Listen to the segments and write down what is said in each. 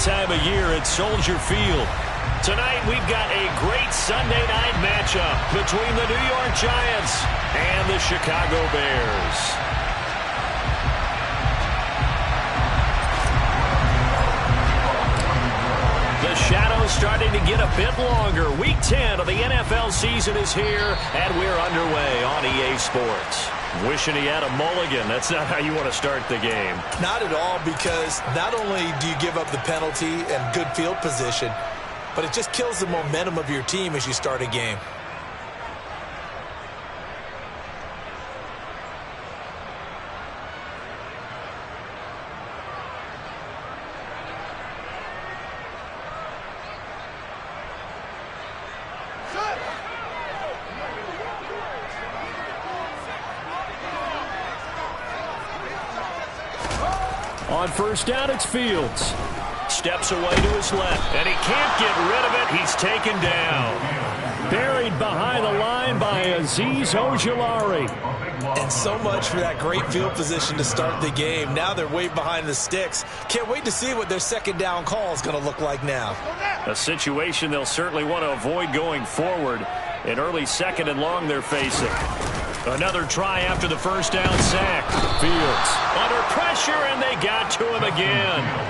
time of year at Soldier Field. Tonight, we've got a great Sunday night matchup between the New York Giants and the Chicago Bears. The shadow's starting to get a bit longer. Week 10 of the NFL season is here, and we're underway on EA Sports. Wishing he had a mulligan. That's not how you want to start the game. Not at all, because not only do you give up the penalty and good field position, but it just kills the momentum of your team as you start a game. On first down, it's Fields. Steps away to his left, and he can't get rid of it. He's taken down. Buried behind the line by Azeez Ojulari. And so much for that great field position to start the game. Now they're way behind the sticks. Can't wait to see what their second down call is going to look like now. A situation they'll certainly want to avoid going forward. An early second and long they're facing. Another try after the first down sack. Fields under pressure, and they got to him again.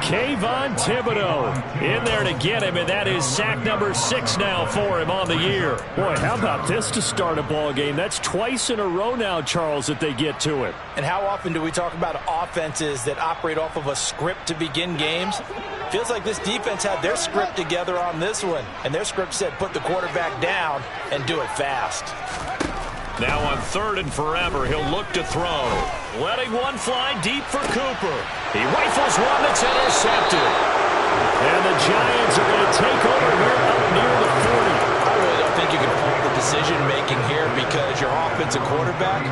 Kayvon Thibodeau in there to get him, and that is sack number 6 now for him on the year. Boy, how about this to start a ball game? That's twice in a row now, Charles, that they get to it. And how often do we talk about offenses that operate off of a script to begin games? Feels like this defense had their script together on this one, and their script said put the quarterback down and do it fast. Now on 3rd and forever, he'll look to throw. Letting one fly deep for Cooper. He rifles one that's intercepted. And the Giants are going to take over here up near the 40. I really don't think you can fault the decision-making here, because your offensive quarterback,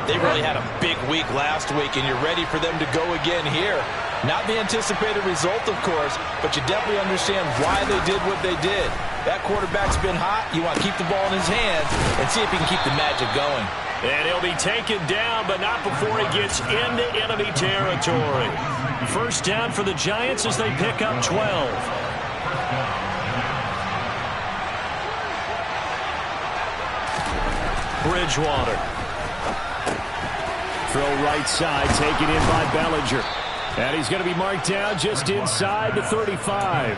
they really had a big week last week, and you're ready for them to go again here. Not the anticipated result, of course, but you definitely understand why they did what they did. That quarterback's been hot. You want to keep the ball in his hands and see if he can keep the magic going. And he'll be taken down, but not before he gets into enemy territory. First down for the Giants as they pick up 12. Bridgewater. Throw right side, taken in by Bellinger. And he's going to be marked down just inside the 35.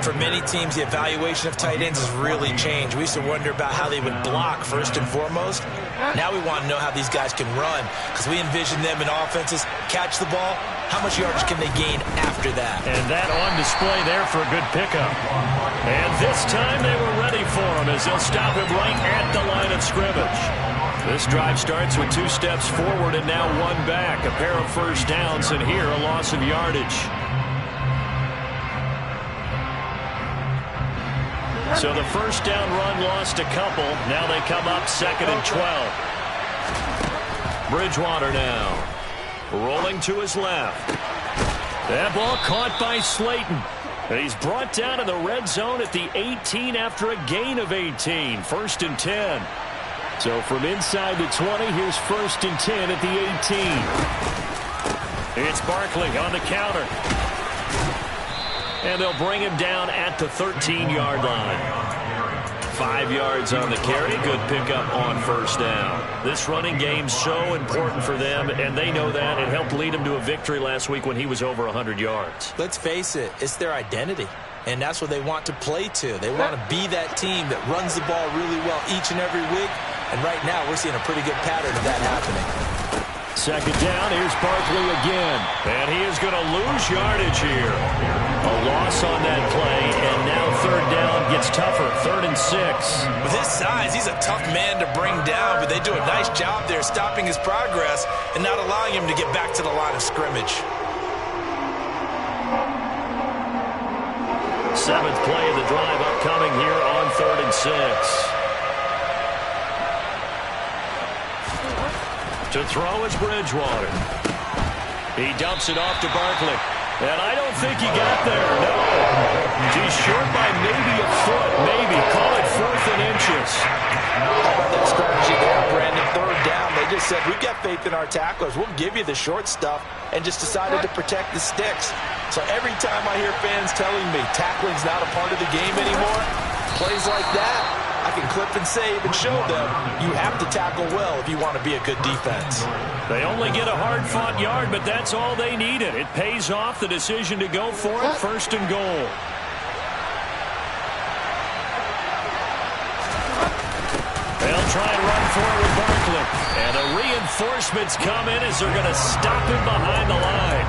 For many teams, the evaluation of tight ends has really changed. We used to wonder about how they would block first and foremost. Now we want to know how these guys can run, because we envision them in offenses catch the ball. How much yardage can they gain after that? And that on display there for a good pickup. And this time they were ready for him, as they'll stop him right at the line of scrimmage. This drive starts with 2 steps forward and now 1 back. A pair of first downs, and here a loss of yardage. So the first down run lost a couple. Now they come up 2nd and 12. Bridgewater now. Rolling to his left. That ball caught by Slayton. And he's brought down in the red zone at the 18 after a gain of 18. 1st and 10. So from inside the 20, here's 1st and 10 at the 18. It's Barkley on the counter. And they'll bring him down at the 13-yard line. 5 yards on the carry. Good pickup on first down. This running game's so important for them, and they know that. It helped lead them to a victory last week when he was over 100 yards. Let's face it, it's their identity. And that's what they want to play to. They want to be that team that runs the ball really well each and every week. And right now, we're seeing a pretty good pattern of that happening. 2nd down, here's Barkley again. And he is going to lose yardage here. A loss on that play, and now 3rd down gets tougher. 3rd and 6. With his size, he's a tough man to bring down, but they do a nice job there stopping his progress and not allowing him to get back to the line of scrimmage. 7th play of the drive upcoming here on 3rd and 6. To throw is Bridgewater. He dumps it off to Barkley. And I don't think he got there, no. He's short by maybe a foot, maybe. Call it 4th and inches. How about that strategy there, Brandon? 3rd down, they just said, we've got faith in our tacklers. We'll give you the short stuff, and just decided to protect the sticks. So every time I hear fans telling me tackling's not a part of the game anymore, plays like that, I can clip and save and show them you have to tackle well if you want to be a good defense. They only get a hard-fought yard, but that's all they needed. It pays off, the decision to go for it, 1st and goal. They'll try and run for it with Barkley. And the reinforcements come in as they're going to stop him behind the line.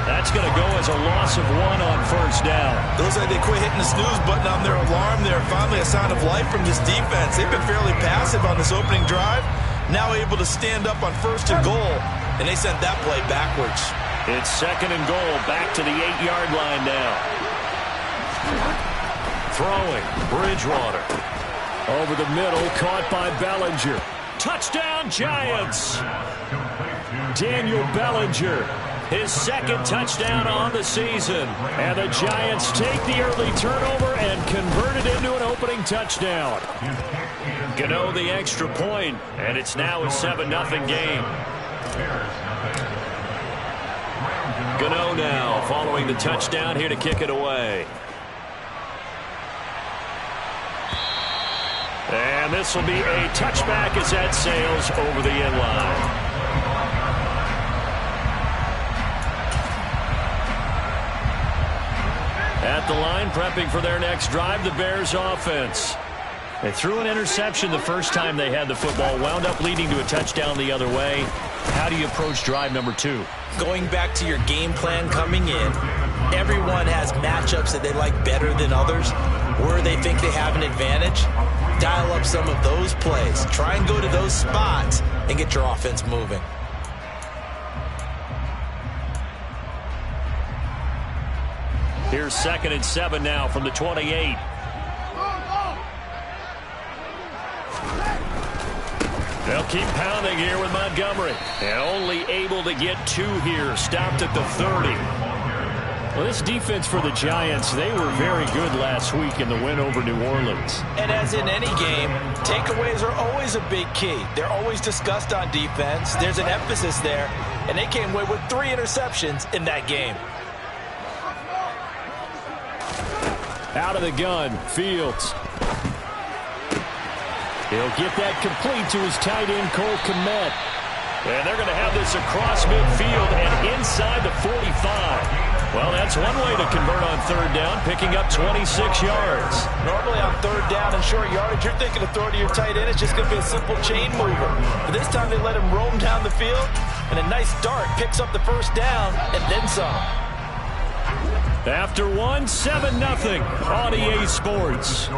That's going to go as a loss of 1 on 1st down. Looks like they quit hitting the snooze button on their alarm there. Finally a sign of life from this defense. They've been fairly passive on this opening drive. Now able to stand up on 1st and goal. And they sent that play backwards. It's 2nd and goal. Back to the 8-yard line now. Throwing. Bridgewater. Over the middle. Caught by Bellinger. Touchdown, Giants. Daniel Bellinger. His 2nd touchdown on the season. And the Giants take the early turnover and convert it into an opening touchdown. Gano the extra point, and it's now a 7-0 game. Gano now following the touchdown here to kick it away. And this will be a touchback as that sails over the end line. At the line, prepping for their next drive, the Bears offense. They threw an interception the first time they had the football, wound up leading to a touchdown the other way. How do you approach drive number 2? Going back to your game plan coming in, everyone has matchups that they like better than others, where they think they have an advantage. Dial up some of those plays. Try and go to those spots and get your offense moving. Here's 2nd and 7 now from the 28. They'll keep pounding here with Montgomery. And only able to get 2 here. Stopped at the 30. Well, this defense for the Giants, they were very good last week in the win over New Orleans. And as in any game, takeaways are always a big key. They're always discussed on defense. There's an emphasis there. And they came away with 3 interceptions in that game. Out of the gun, Fields. He'll get that complete to his tight end, Cole Kmet. And they're going to have this across midfield and inside the 45. Well, that's one way to convert on 3rd down, picking up 26 yards. Normally on 3rd down and short yardage, you're thinking of throwing to your tight end. It's just going to be a simple chain mover. But this time they let him roam down the field, and a nice dart picks up the 1st down and then some. After 1, 7-0 on EA Sports.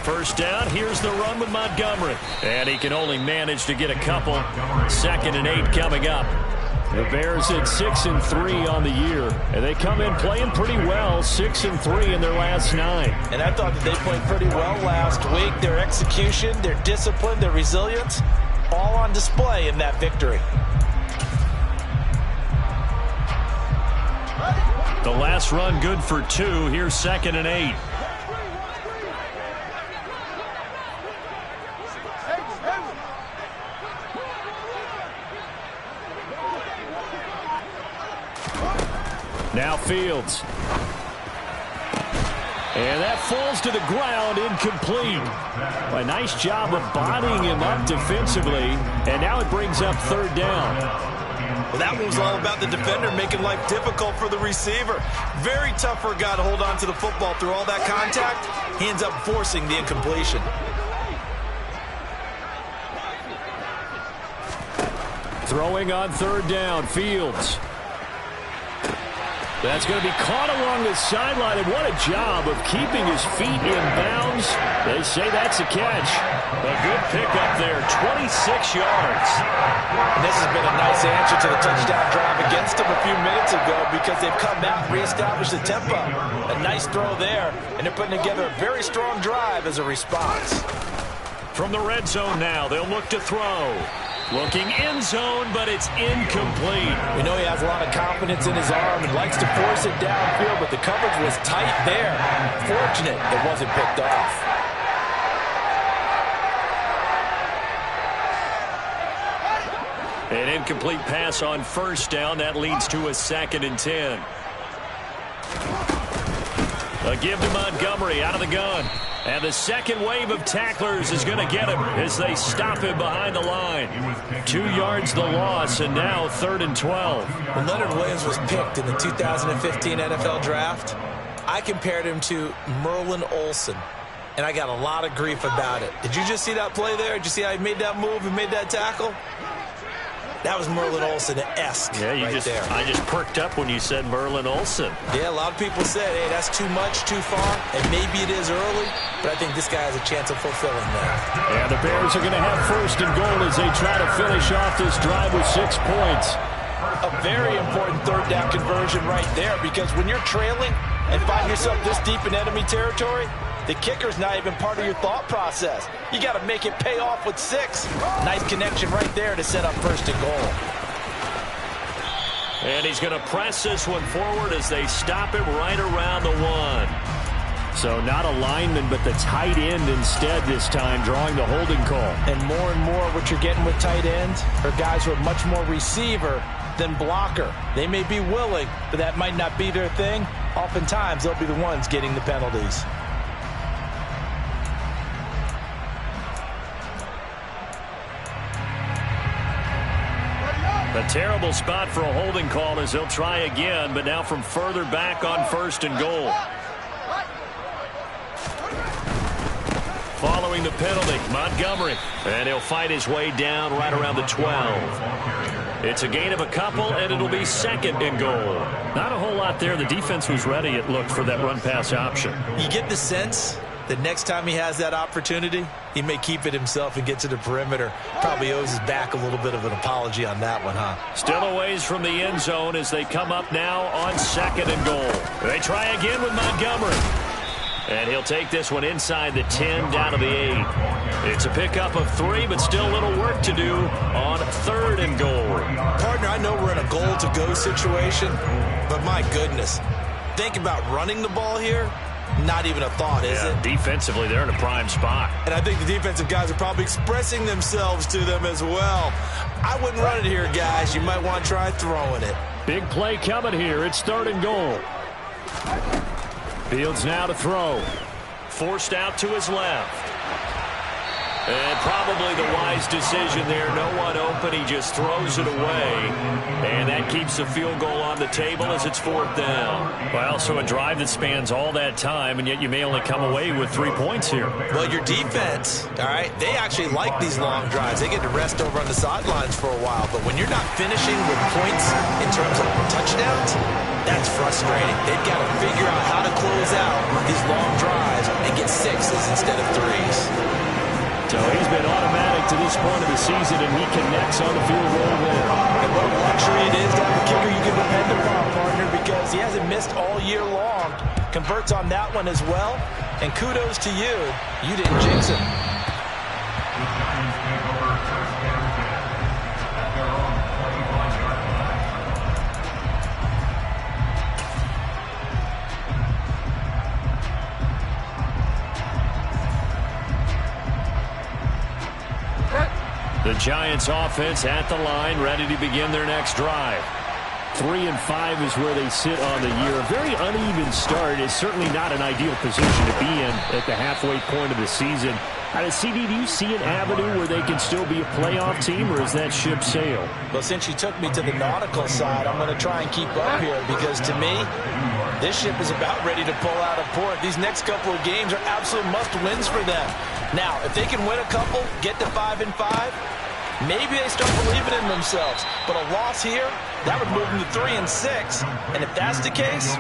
First down, here's the run with Montgomery. And he can only manage to get a couple. 2nd and 8 coming up. The Bears at 6-3 on the year. And they come in playing pretty well, 6-3 in their last 9. And I thought that they played pretty well last week. Their execution, their discipline, their resilience, all on display in that victory. The last run good for 2. Here's 2nd and 8. Now Fields. And that falls to the ground, incomplete. A nice job of bodying him up defensively. And now it brings up 3rd down. Well, that move's all about the defender making life difficult for the receiver. Very tough for a guy to hold on to the football through all that contact. He ends up forcing the incompletion. Throwing on 3rd down, Fields. That's going to be caught along the sideline, and what a job of keeping his feet in bounds. They say that's a catch. A good pickup there, 26 yards. And this has been a nice answer to the touchdown drive against them a few minutes ago because they've come out and reestablished the tempo. A nice throw there, and they're putting together a very strong drive as a response. From the red zone now, they'll look to throw. Looking end zone, but it's incomplete. We know he has a lot of confidence in his arm and likes to force it downfield, but the coverage was tight there. Fortunate it wasn't picked off. An incomplete pass on first down. That leads to a 2nd and 10. A give to Montgomery out of the gun. And the second wave of tacklers is going to get him as they stop him behind the line. 2 yards the loss, and now 3rd and 12. When Leonard Williams was picked in the 2015 NFL Draft, I compared him to Merlin Olsen, and I got a lot of grief about it. Did you just see that play there? Did you see how he made that move and made that tackle? That was Merlin Olsen-esque yeah, right there. I just perked up when you said Merlin Olsen. Yeah, a lot of people said, hey, that's too much, too far, and maybe it is early, but I think this guy has a chance of fulfilling that. Yeah, the Bears are going to have 1st and goal as they try to finish off this drive with 6 points. A very important 3rd down conversion right there, because when you're trailing and find yourself this deep in enemy territory, the kicker's not even part of your thought process. You got to make it pay off with 6. Nice connection right there to set up 1st and goal. And he's going to press this one forward as they stop it right around the 1. So not a lineman, but the tight end instead this time, drawing the holding call. And more what you're getting with tight ends are guys who are much more receiver than blocker. They may be willing, but that might not be their thing. Oftentimes, they'll be the ones getting the penalties. A terrible spot for a holding call as they'll try again, but now from further back on 1st and goal. Following the penalty, Montgomery. And he'll fight his way down right around the 12. It's a gain of a couple, and it'll be 2nd and goal. Not a whole lot there. The defense was ready, it looked, for that run-pass option. You get the sense that next time he has that opportunity, he may keep it himself and get to the perimeter. Probably owes his back a little bit of an apology on that one, huh? Still a ways from the end zone as they come up now on 2nd and goal. They try again with Montgomery. And he'll take this one inside the 10 down to the 8. It's a pickup of 3, but still a little work to do on 3rd and goal. Partner, I know we're in a goal-to-go situation, but my goodness, think about running the ball here. Not even a thought, is it? Defensively, they're in a prime spot. And I think the defensive guys are probably expressing themselves to them as well. I wouldn't run it here, guys. You might want to try throwing it. Big play coming here. It's 3rd and goal. Fields now to throw. Forced out to his left. And probably the wise decision there. No one open. He just throws it away. And that keeps the field goal on the table as it's 4th down. Well, so a drive that spans all that time, and yet you may only come away with 3 points here. Well, your defense, all right, they actually like these long drives. They get to rest over on the sidelines for a while. But when you're not finishing with points in terms of touchdowns, that's frustrating. They've got to figure out how to close out these long drives and get 6s instead of 3s. So he's been automatic to this point of the season, and he connects on the field goal there. And what a luxury it is to have a kicker you can depend upon, partner, because he hasn't missed all year long. Converts on that one as well. And kudos to you. You didn't jinx him. The Giants offense at the line, ready to begin their next drive. 3 and 5 is where they sit on the year. A very uneven start is certainly not an ideal position to be in at the halfway point of the season. CD, do you see an avenue where they can still be a playoff team, or is that ship sailed? Well, since you took me to the nautical side, I'm going to try and keep up here because, to me, this ship is about ready to pull out of port. These next couple of games are absolute must-wins for them. Now, if they can win a couple, get to 5 and 5, maybe they start believing in themselves. But a loss here, that would move them to 3-6. And if that's the case,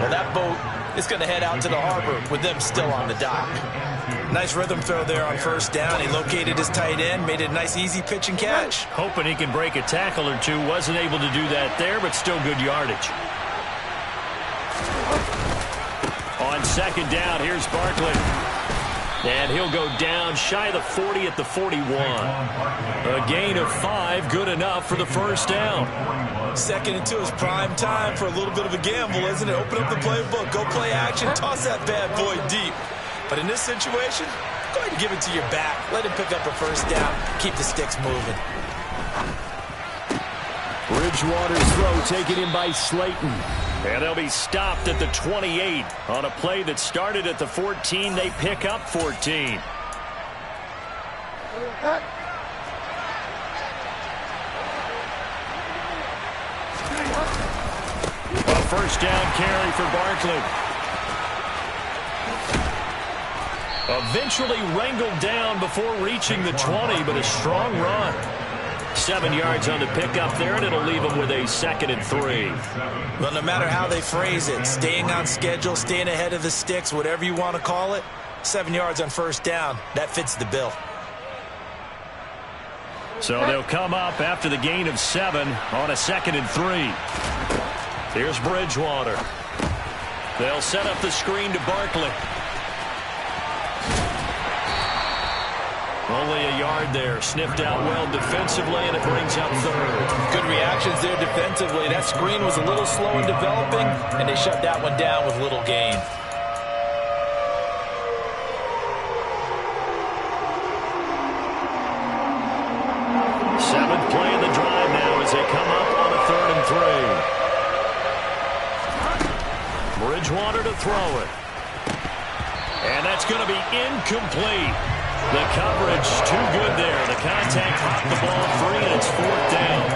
well, that boat is going to head out to the harbor with them still on the dock. Nice rhythm throw there on first down. He located his tight end, made it a nice easy pitch and catch. Hoping he can break a tackle or two. Wasn't able to do that there, but still good yardage. On second down, here's Barkley. And he'll go down shy of the 40 at the 41. A gain of 5, good enough for the first down. 2nd and 2 is prime time for a little bit of a gamble, isn't it? Open up the playbook, go play action, toss that bad boy deep. But in this situation, go ahead and give it to your back. Let him pick up a first down. Keep the sticks moving. Bridgewater's throw taken in by Slayton. And they'll be stopped at the 28. On a play that started at the 14, they pick up 14. A first down carry for Barkley. Eventually wrangled down before reaching the 20, but a strong run. 7 yards on the pickup there, and it'll leave them with a 2nd and 3. Well, no matter how they phrase it, staying on schedule, staying ahead of the sticks, whatever you want to call it, 7 yards on first down, that fits the bill. So they'll come up after the gain of 7 on a 2nd and 3. Here's Bridgewater. They'll set up the screen to Barkley. Only a yard there. Sniffed out well defensively, and it brings up 3rd. Good reactions there defensively. That screen was a little slow in developing, and they shut that one down with little gain. Seventh play of the drive now as they come up on a 3rd and 3. Bridgewater to throw it. And that's going to be incomplete. The coverage too good there. The contact popped the ball free, and it's 4th down.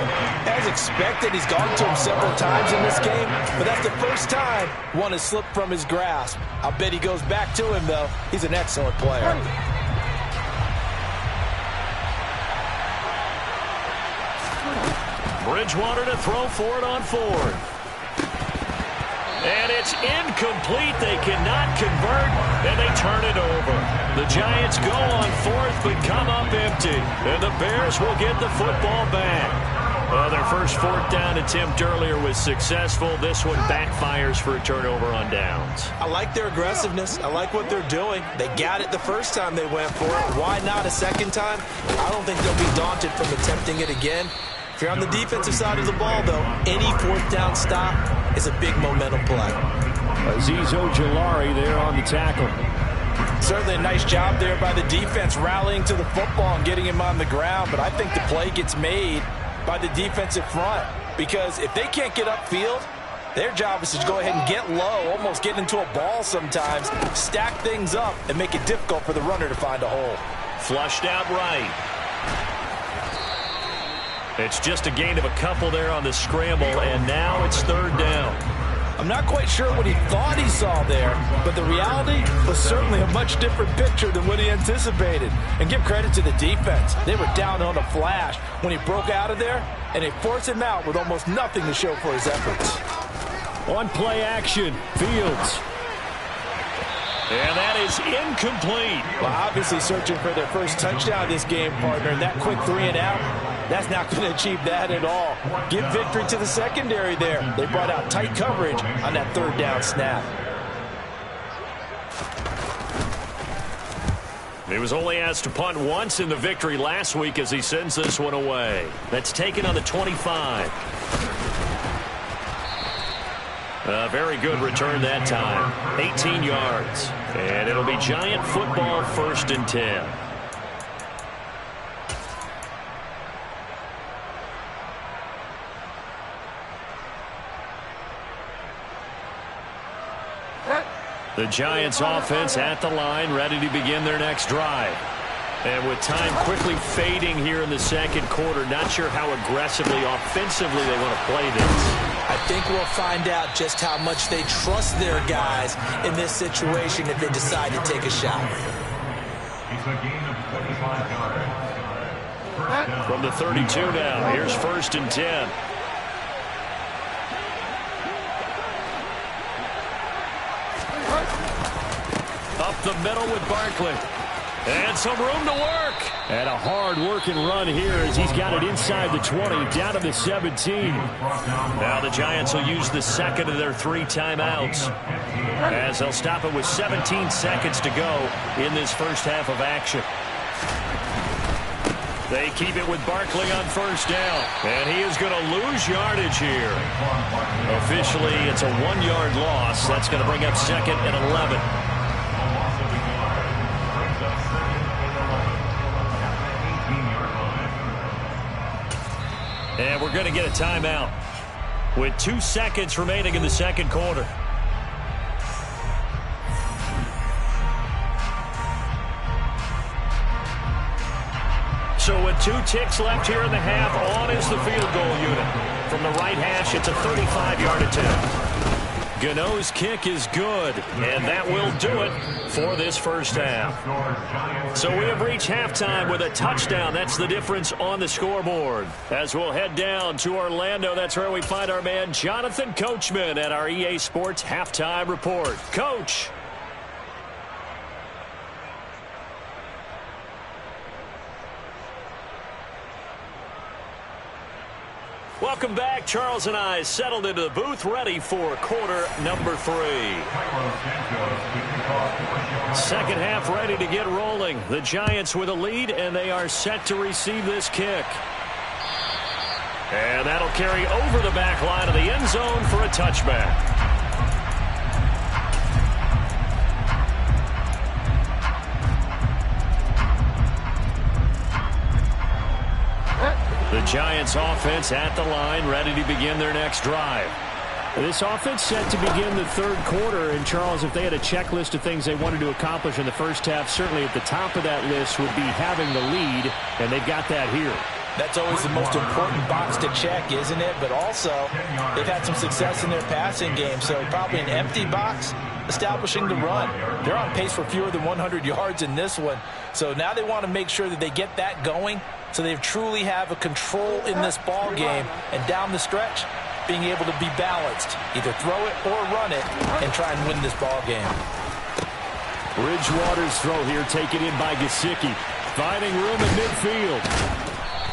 As expected, he's gone to him several times in this game, but that's the first time one has slipped from his grasp. I'll bet he goes back to him, though. He's an excellent player. Bridgewater to throw for it on 4th. And it's incomplete. They cannot convert, and they turn it over. The Giants go on 4th, but come up empty. And the Bears will get the football back. Well, their first 4th down attempt earlier was successful. This one backfires for a turnover on downs. I like their aggressiveness. I like what they're doing. They got it the first time they went for it. Why not a second time? I don't think they'll be daunted from attempting it again. If you're on the defensive side of the ball, though, any 4th down stop is a big momentum play. Azeez Ojulari there on the tackle. Certainly a nice job there by the defense rallying to the football and getting him on the ground, but I think the play gets made by the defensive front because if they can't get upfield, their job is to go ahead and get low, almost get into a ball sometimes, stack things up, and make it difficult for the runner to find a hole. Flushed out right. It's just a gain of a couple there on the scramble, and now it's 3rd down. I'm not quite sure what he thought he saw there, but the reality was certainly a much different picture than what he anticipated. And give credit to the defense. They were down on a flash when he broke out of there, and they forced him out with almost nothing to show for his efforts. On play action, Fields. And that is incomplete. Well, obviously searching for their first touchdown this game, partner. And that quick 3 and out, that's not going to achieve that at all. Give victory to the secondary there. They brought out tight coverage on that 3rd down snap. He was only asked to punt once in the victory last week as he sends this one away. That's taken on the 25. A very good return that time. 18 yards. And it'll be Giant football 1st and 10. The Giants offense at the line, ready to begin their next drive. And with time quickly fading here in the 2nd quarter, not sure how aggressively, offensively they want to play this. I think we'll find out just how much they trust their guys in this situation if they decide to take a shot. From the 32 now, here's 1st and 10. Up the middle with Barkley. And some room to work. And a hard-working run here as he's got it inside the 20, down to the 17. Now the Giants will use the second of their 3 timeouts, as they'll stop it with 17 seconds to go in this first half of action. They keep it with Barkley on 1st down. And he is going to lose yardage here. Officially, it's a 1-yard loss. That's going to bring up 2nd and 11. And we're going to get a timeout with 2 seconds remaining in the second quarter. So with 2 ticks left here in the half, on is the field goal unit. From the right hash, it's a 35-yard attempt. Gano's kick is good, and that will do it for this first half. So we have reached halftime with a touchdown. That's the difference on the scoreboard. As we'll head down to Orlando, that's where we find our man Jonathan Coachman at our EA Sports Halftime Report. Coach. Welcome back. Charles and I settled into the booth, ready for quarter number 3. Second half ready to get rolling. The Giants with a lead, and they are set to receive this kick. And that'll carry over the back line of the end zone for a touchback. The Giants offense at the line, ready to begin their next drive. This offense set to begin the third quarter. And, Charles, if they had a checklist of things they wanted to accomplish in the first half, certainly at the top of that list would be having the lead, and they've got that here. That's always the most important box to check, isn't it? But also, they've had some success in their passing game, so probably an empty box establishing the run. They're on pace for fewer than 100 yards in this one, so now they want to make sure that they get that going so they truly have a control in this ball game, and down the stretch, being able to be balanced, either throw it or run it, and try and win this ball game. Bridgewater's throw here taken in by Gesicki, finding room in midfield.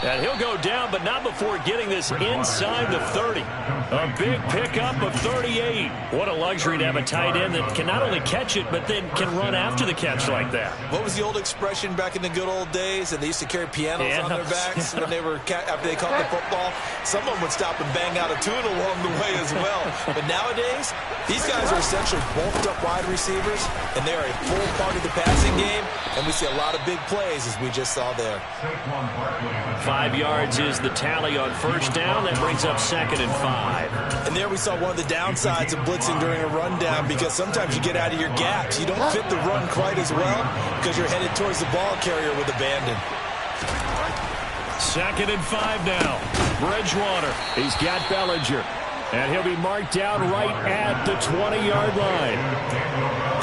And he'll go down, but not before getting this inside the 30. A big pickup of 38. What a luxury to have a tight end that can not only catch it, but then can run after the catch like that. What was the old expression back in the good old days? And they used to carry pianos on their backs when they were after they caught the football. Someone would stop and bang out a tune along the way as well. But nowadays, these guys are essentially bulked up wide receivers, and they are a full part of the passing game. And we see a lot of big plays, as we just saw there. 5 yards is the tally on first down. That brings up 2nd and 5. And there we saw one of the downsides of blitzing during a rundown, because sometimes you get out of your gaps. You don't fit the run quite as well because you're headed towards the ball carrier with abandon. 2nd and 5 now. Bridgewater. He's got Bellinger. And he'll be marked down right at the 20-yard line.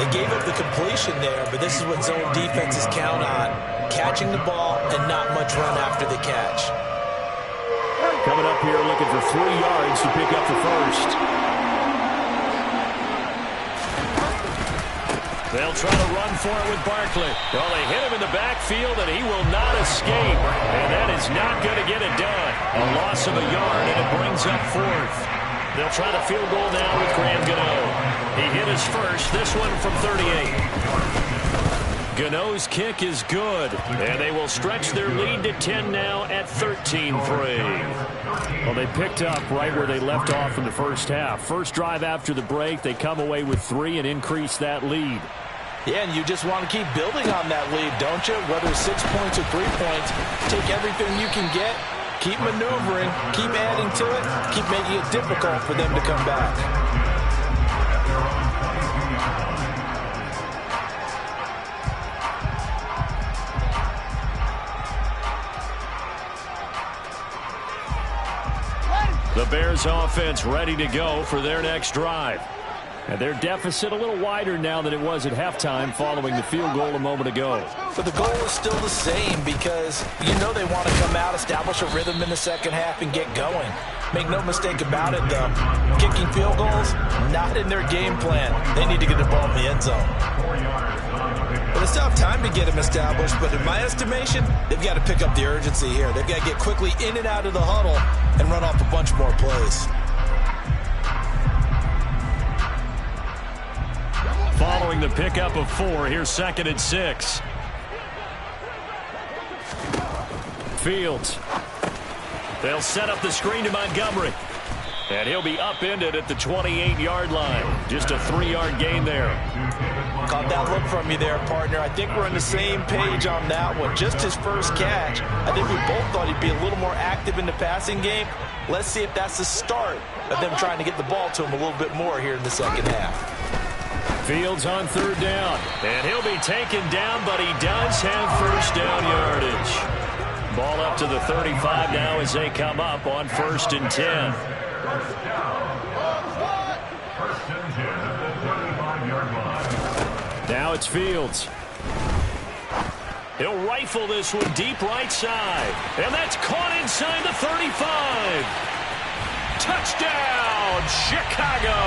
They gave up the completion there, but this is what zone defenses count on. Catching the ball and not much run after the catch. Coming up here looking for 3 yards to pick up the first. They'll try to run for it with Barkley. Well, they hit him in the backfield, and he will not escape. And that is not going to get it done. A loss of a yard, and it brings up 4th. They'll try the field goal now with Graham Gano. He hit his first, this one from 38. Gano's kick is good, and they will stretch their lead to 10 now at 13-3. Well, they picked up right where they left off in the first half. First drive after the break, they come away with 3 and increase that lead. Yeah, and you just want to keep building on that lead, don't you? Whether it's 6 points or 3 points, take everything you can get, keep maneuvering, keep adding to it, keep making it difficult for them to come back. The Bears offense ready to go for their next drive. And their deficit a little wider now than it was at halftime following the field goal a moment ago. But the goal is still the same because you know they want to come out, establish a rhythm in the second half, and get going. Make no mistake about it, though. Kicking field goals, not in their game plan. They need to get the ball in the end zone. But they still have time to get them established, but in my estimation, they've got to pick up the urgency here. They've got to get quickly in and out of the huddle and run off a bunch more plays. Following the pickup of 4, here's 2nd and 6. Fields. They'll set up the screen to Montgomery. And he'll be upended at the 28-yard line. Just a 3-yard gain there. Caught that look from you there, partner. I think we're on the same page on that one. Just his first catch. I think we both thought he'd be a little more active in the passing game. Let's see if that's the start of them trying to get the ball to him a little bit more here in the second half. Fields on 3rd down. And he'll be taken down, but he does have first down yardage. Ball up to the 35 now as they come up on 1st and 10. Now it's Fields. He'll rifle this one deep right side. And that's caught inside the 35. Touchdown, Chicago.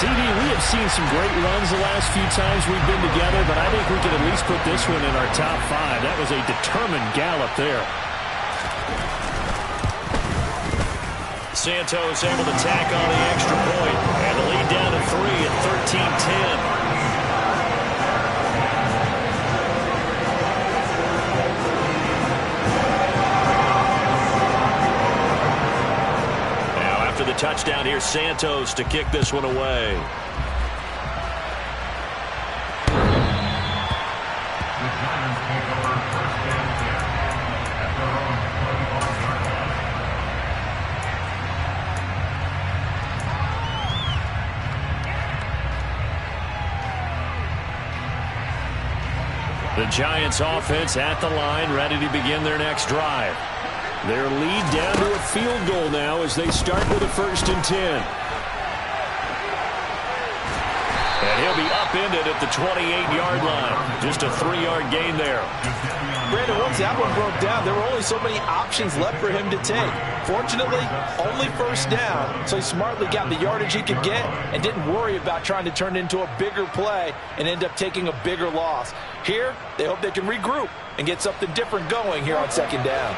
CD, we have seen some great runs the last few times we've been together, but I think we can at least put this one in our top 5. That was a determined gallop there. Santos able to tack on the extra point, and the lead down to 3 at 13-10. The touchdown here, Santos to kick this one away. The Giants offense at the line, ready to begin their next drive. Their lead down to a field goal now as they start with a 1st and 10. And he'll be upended at the 28-yard line. Just a 3-yard gain there. Brandon, once that one broke down, there were only so many options left for him to take. Fortunately, only 1st down, so he smartly got the yardage he could get and didn't worry about trying to turn it into a bigger play and end up taking a bigger loss. Here, they hope they can regroup and get something different going here on 2nd down.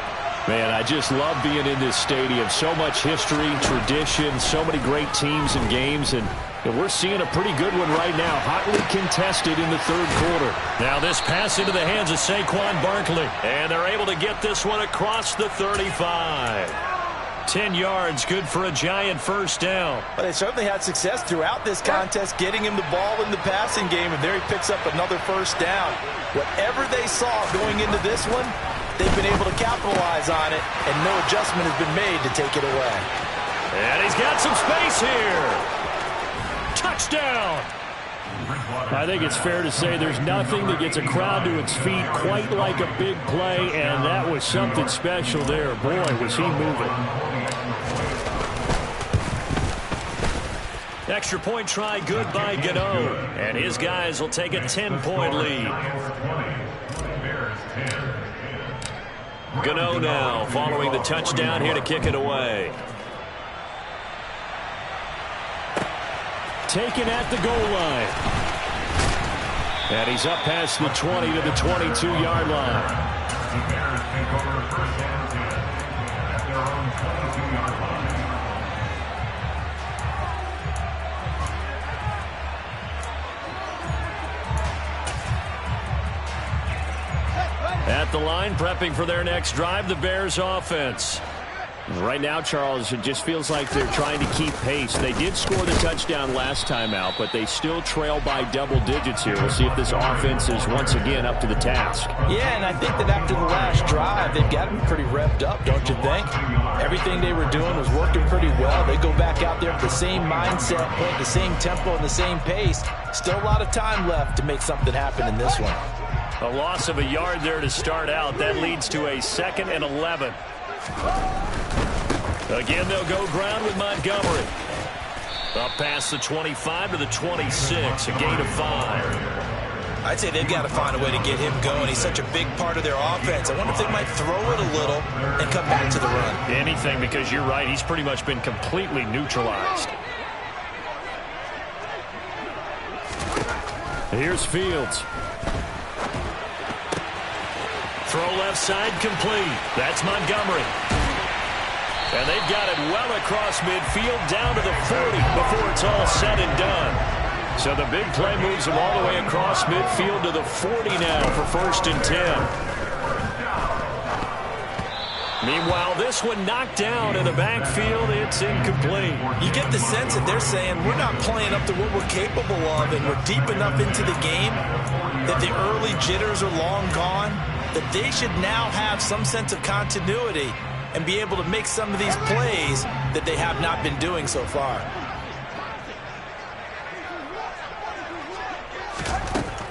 Man, I just love being in this stadium. So much history, tradition, so many great teams and games, and we're seeing a pretty good one right now, hotly contested in the 3rd quarter. Now this pass into the hands of Saquon Barkley, and they're able to get this one across the 35. 10 yards, good for a Giant 1st down. Well, they certainly had success throughout this contest, getting him the ball in the passing game, and there he picks up another 1st down. Whatever they saw going into this one, they've been able to capitalize on it, and no adjustment has been made to take it away. And he's got some space here. Touchdown. I think it's fair to say there's nothing that gets a crowd to its feet quite like a big play, and that was something special there. Boy, was he moving. Extra point try good by Gano, and his guys will take a 10-point lead. Gano now following the touchdown here to kick it away. Taken at the goal line. And he's up past the 20 to the 22-yard line. The Bears take over 1st and 10 at their own 22-yard line. At the line, prepping for their next drive, the Bears offense. Right now, Charles, it just feels like they're trying to keep pace. They did score the touchdown last time out, but they still trail by double digits here. We'll see if this offense is once again up to the task. Yeah, and I think that after the last drive, they've gotten pretty revved up, don't you think? Everything they were doing was working pretty well. They go back out there with the same mindset, playing the same tempo and the same pace. Still a lot of time left to make something happen in this one. A loss of a yard there to start out. That leads to a 2nd and 11. Again, they'll go ground with Montgomery. Up past the 25 to the 26, a gain of 5. I'd say they've got to find a way to get him going. He's such a big part of their offense. I wonder if they might throw it a little and come back to the run. Anything, because you're right. He's pretty much been completely neutralized. Here's Fields. Throw left side complete. That's Montgomery. And they've got it well across midfield down to the 40 before it's all said and done. So the big play moves him all the way across midfield to the 40 now for 1st and 10. Meanwhile, this one knocked down in the backfield. It's incomplete. You get the sense that they're saying we're not playing up to what we're capable of, and we're deep enough into the game that the early jitters are long gone, that they should now have some sense of continuity and be able to make some of these plays that they have not been doing so far.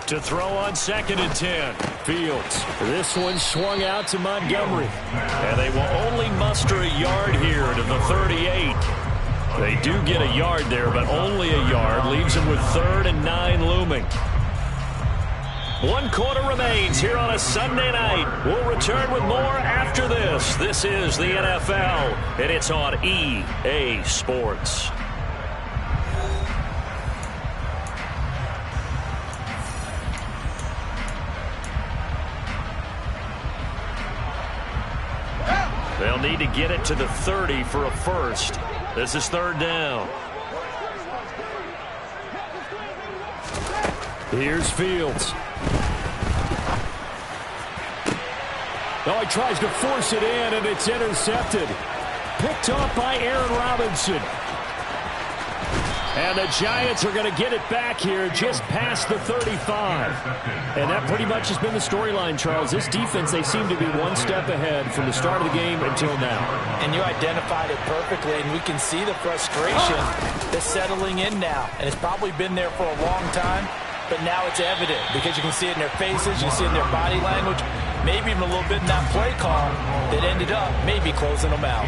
To throw on 2nd and 10. Fields. This one swung out to Montgomery. And they will only muster a yard here to the 38. They do get a yard there, but only a yard. Leaves them with 3rd and 9 looming. 1 quarter remains here on a Sunday night. We'll return with more after this. This is the NFL, and it's on EA Sports. They'll need to get it to the 30 for a first. This is 3rd down. Here's Fields. Oh, he tries to force it in, and it's intercepted. Picked off by Aaron Robinson. And the Giants are going to get it back here just past the 35. And that pretty much has been the storyline, Charles. This defense, they seem to be one step ahead from the start of the game until now. And you identified it perfectly, and we can see the frustration that's settling in now. And it's probably been there for a long time, but now it's evident because you can see it in their faces, you can see it in their body language, maybe even a little bit in that play call that ended up maybe closing them out.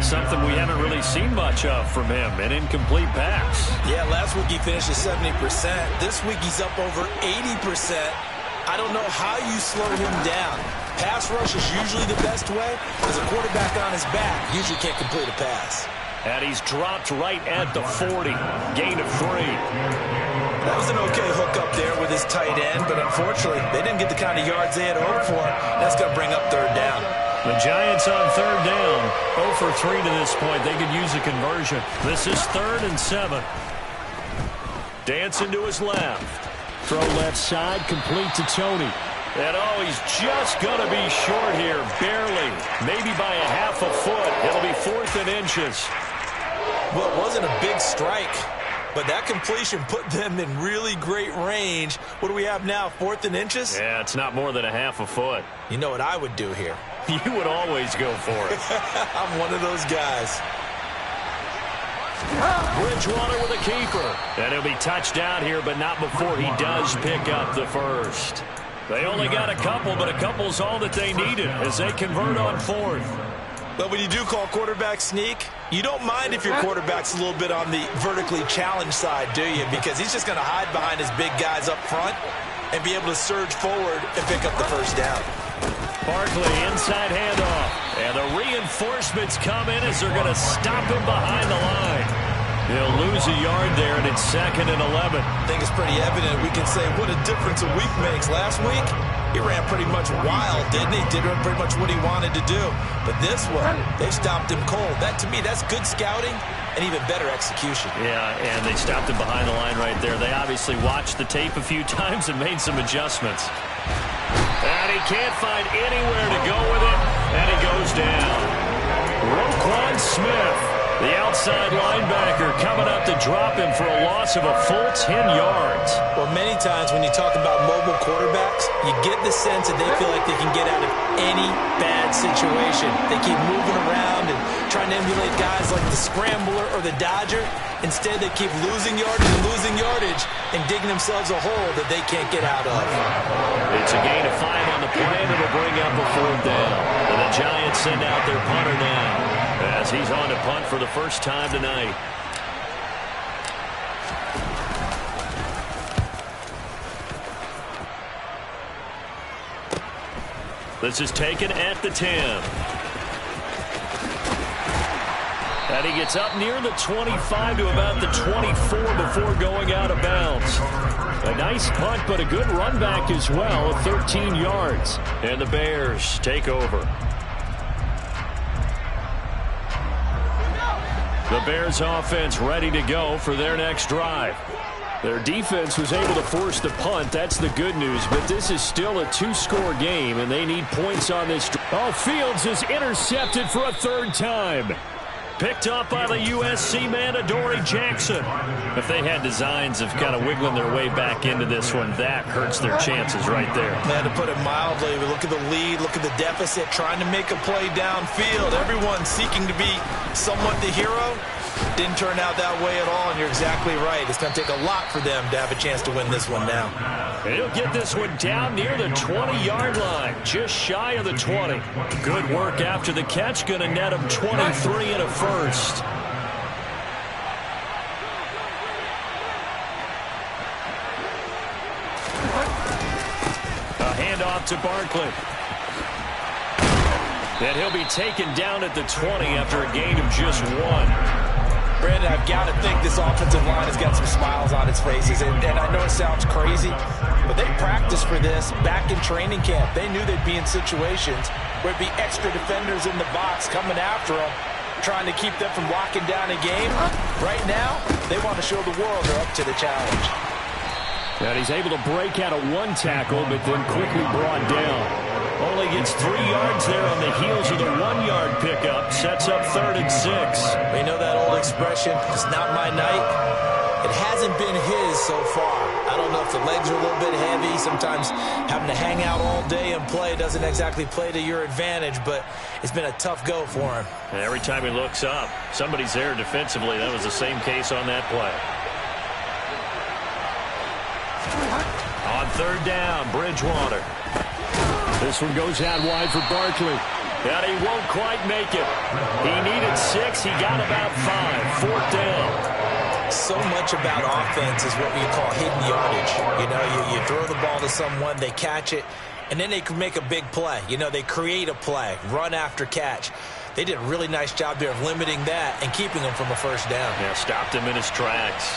Something we haven't really seen much of from him, an incomplete pass. Yeah, last week he finished at 70%. This week he's up over 80%. I don't know how you slow him down. Pass rush is usually the best way. As a quarterback on his back, usually can't complete a pass. And he's dropped right at the 40. Gain of 3. That was an okay hook up there with his tight end, but unfortunately, they didn't get the kind of yards they had hoped for. That's going to bring up 3rd down. The Giants on 3rd down. 0 for 3 to this point. They could use a conversion. This is 3rd and 7. Dancing to his left. Throw left side, complete to Tony. And he's just going to be short here, barely. Maybe by a half a foot. It'll be 4th and inches. Well, it wasn't a big strike, but that completion put them in really great range. What do we have now, 4th and inches? Yeah, it's not more than a half a foot. You know what I would do here? You would always go for it. I'm one of those guys. Bridgewater with a keeper. And he'll be touched down here, but not before he does pick up the first. They only got a couple, but a couple's all that they needed as they convert on 4th. But when you do call quarterback sneak, you don't mind if your quarterback's a little bit on the vertically challenged side, do you? Because he's just going to hide behind his big guys up front and be able to surge forward and pick up the first down. Barkley, inside handoff. And the reinforcements come in as they're going to stop him behind the line. He'll lose a yard there, and it's 2nd and 11. I think it's pretty evident. We can say what a difference a week makes. Last week, he ran pretty much wild, didn't he? Did pretty much what he wanted to do. But this one, they stopped him cold. That, to me, that's good scouting and even better execution. Yeah, and they stopped him behind the line right there. They obviously watched the tape a few times and made some adjustments. And he can't find anywhere to go with it, and he goes down. Roquan Smith, the outside linebacker, coming up to drop him for a loss of a full 10 yards. Well, many times when you talk about mobile quarterbacks, you get the sense that they feel like they can get out of any bad situation. They keep moving around and trying to emulate guys like the Scrambler or the Dodger. Instead, they keep losing yardage and digging themselves a hole that they can't get out of. It's a gain of 5 on the play, and it'll bring up a 4th down. And the Giants send out their punter now as he's on to punt for the first time tonight. This is taken at the 10. And he gets up near the 25 to about the 24 before going out of bounds. A nice punt, but a good run back as well, 13 yards. And the Bears take over. The Bears offense ready to go for their next drive. Their defense was able to force the punt. That's the good news, but this is still a two-score game, and they need points on this. Oh, Fields is intercepted for a third time. Picked up by the USC man, Adoree Jackson. If they had designs of kind of wiggling their way back into this one, that hurts their chances right there. Man, to put it mildly, we look at the lead, look at the deficit, trying to make a play downfield. Everyone seeking to be somewhat the hero. Didn't turn out that way at all, and you're exactly right. It's going to take a lot for them to have a chance to win this one now. And he'll get this one down near the 20-yard line, just shy of the 20. Good work after the catch, going to net him 23 and a first. A handoff to Barkley. And he'll be taken down at the 20 after a gain of just 1. Brandon, I've got to think this offensive line has got some smiles on its faces. And I know it sounds crazy, but they practiced for this back in training camp. They knew they'd be in situations where it'd be extra defenders in the box coming after them, trying to keep them from locking down a game. Right now, they want to show the world they're up to the challenge. And he's able to break out of one tackle, but then quickly brought down. Only gets 3 yards there on the heels of the 1-yard pickup. Sets up 3rd and 6. We know that old expression, it's not my night. It hasn't been his so far. I don't know if the legs are a little bit heavy. Sometimes having to hang out all day and play doesn't exactly play to your advantage, but it's been a tough go for him. And every time he looks up, somebody's there defensively. That was the same case on that play. On 3rd down, Bridgewater. This one goes out wide for Barkley. And he won't quite make it. He needed 6. He got about 5. 4th down. So much about offense is what we call hidden yardage. You know, you throw the ball to someone, they catch it, and then they can make a big play. You know, they create a play, run after catch. They did a really nice job there of limiting that and keeping him from a 1st down. Yeah, stopped him in his tracks.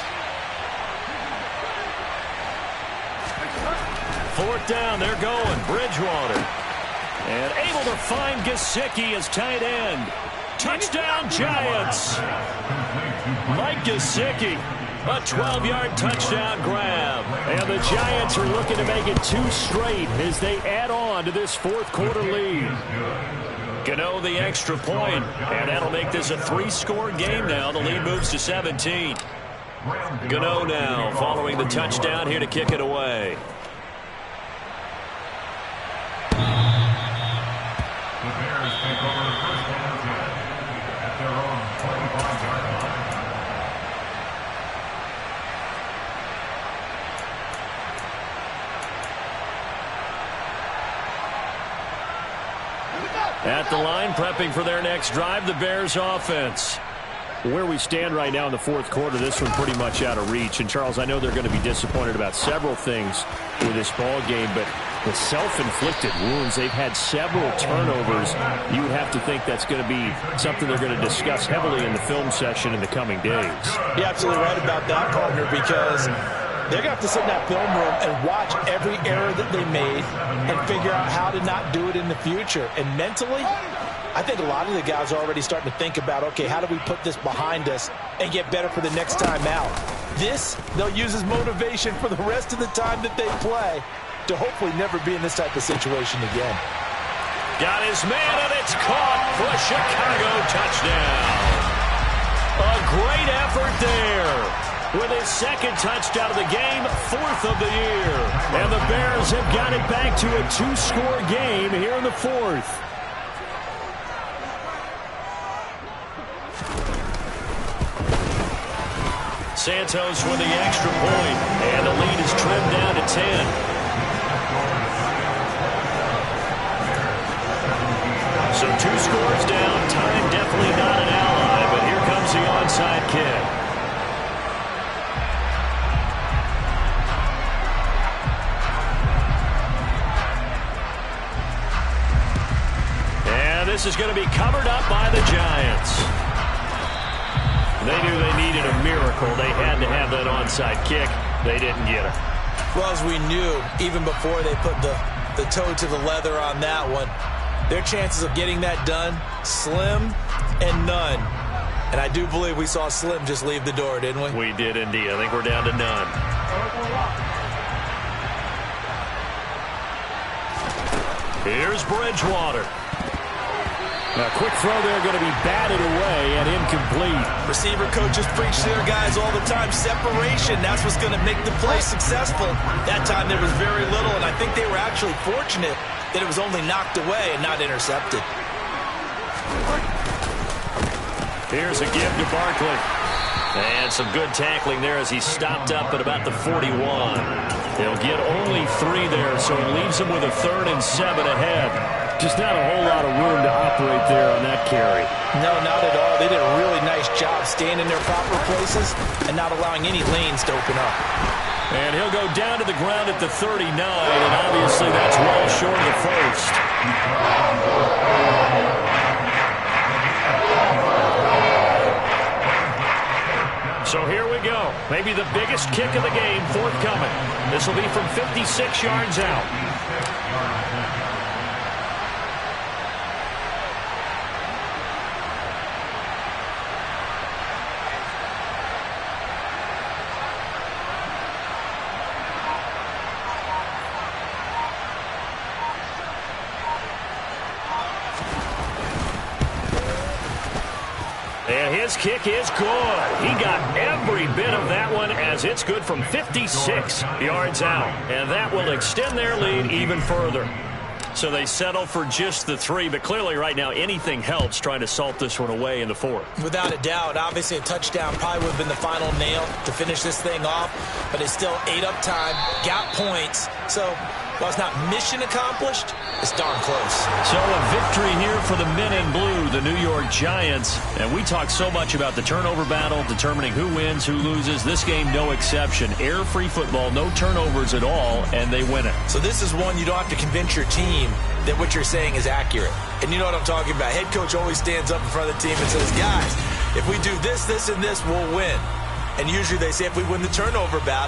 4th down, they're going. Bridgewater. And able to find Gesicki as tight end. Touchdown, Giants. Mike Gesicki. A 12-yard touchdown grab. And the Giants are looking to make it 2 straight as they add on to this 4th quarter lead. Gano the extra point, and that'll make this a 3-score game now. The lead moves to 17. Gano now following the touchdown here to kick it away. The Bears take over the first down at their own 25-yard line. At the line, prepping for their next drive, the Bears offense. Where we stand right now in the 4th quarter, this one pretty much out of reach. And, Charles, I know they're going to be disappointed about several things with this ball game, but the self-inflicted wounds, they've had several turnovers. You would have to think that's going to be something they're going to discuss heavily in the film session in the coming days. You're absolutely right about that, partner, because they're going to have to sit in that film room and watch every error that they made and figure out how to not do it in the future. And mentally, I think a lot of the guys are already starting to think about, okay, how do we put this behind us and get better for the next time out? This, they'll use as motivation for the rest of the time that they play to hopefully never be in this type of situation again. Got his man, and it's caught for a Chicago touchdown. A great effort there. With his 2nd touchdown of the game, 4th of the year. And the Bears have got it back to a 2-score game here in the 4th. Santos with the extra point, and the lead is trimmed down to 10. So 2 scores down, time definitely not an ally, but here comes the onside kick. this is going to be covered up by the Giants. They knew they needed a miracle. They had to have that onside kick. They didn't get it. Well, as we knew, even before they put the toe to the leather on that one, their chances of getting that done, slim and none. And I do believe we saw Slim just leave the door, didn't we? We did indeed. I think we're down to none. Here's Bridgewater. A quick throw there going to be batted away and incomplete. Receiver coaches preach to their guys all the time. Separation, that's what's going to make the play successful. That time there was very little, and I think they were actually fortunate that it was only knocked away and not intercepted. Here's a give to Barkley. And some good tackling there as he stopped up at about the 41. They'll get only 3 there, so it leaves them with a 3rd and 7 ahead. Just not a whole lot of room to operate there on that carry. No, not at all. They did a really nice job staying in their proper places and not allowing any lanes to open up. And he'll go down to the ground at the 39, and obviously that's well short of the first. So here we go. Maybe the biggest kick of the game forthcoming. This will be from 56 yards out. And his kick is good. He got every bit of that one as it's good from 56 yards out. And that will extend their lead even further. So they settle for just the 3, but clearly right now anything helps trying to salt this one away in the 4th. Without a doubt, obviously a touchdown probably would have been the final nail to finish this thing off, but it's still ate up time, got points, so while it's not mission accomplished, it's darn close. So a victory here for the men in blue, the New York Giants, and we talk so much about the turnover battle, determining who wins, who loses. This game, no exception. Air-free football, no turnovers at all, and they win it. So this is one you don't have to convince your team that what you're saying is accurate. And you know what I'm talking about. Head coach always stands up in front of the team and says, guys, if we do this, this, and this, we'll win. And usually they say if we win the turnover battle,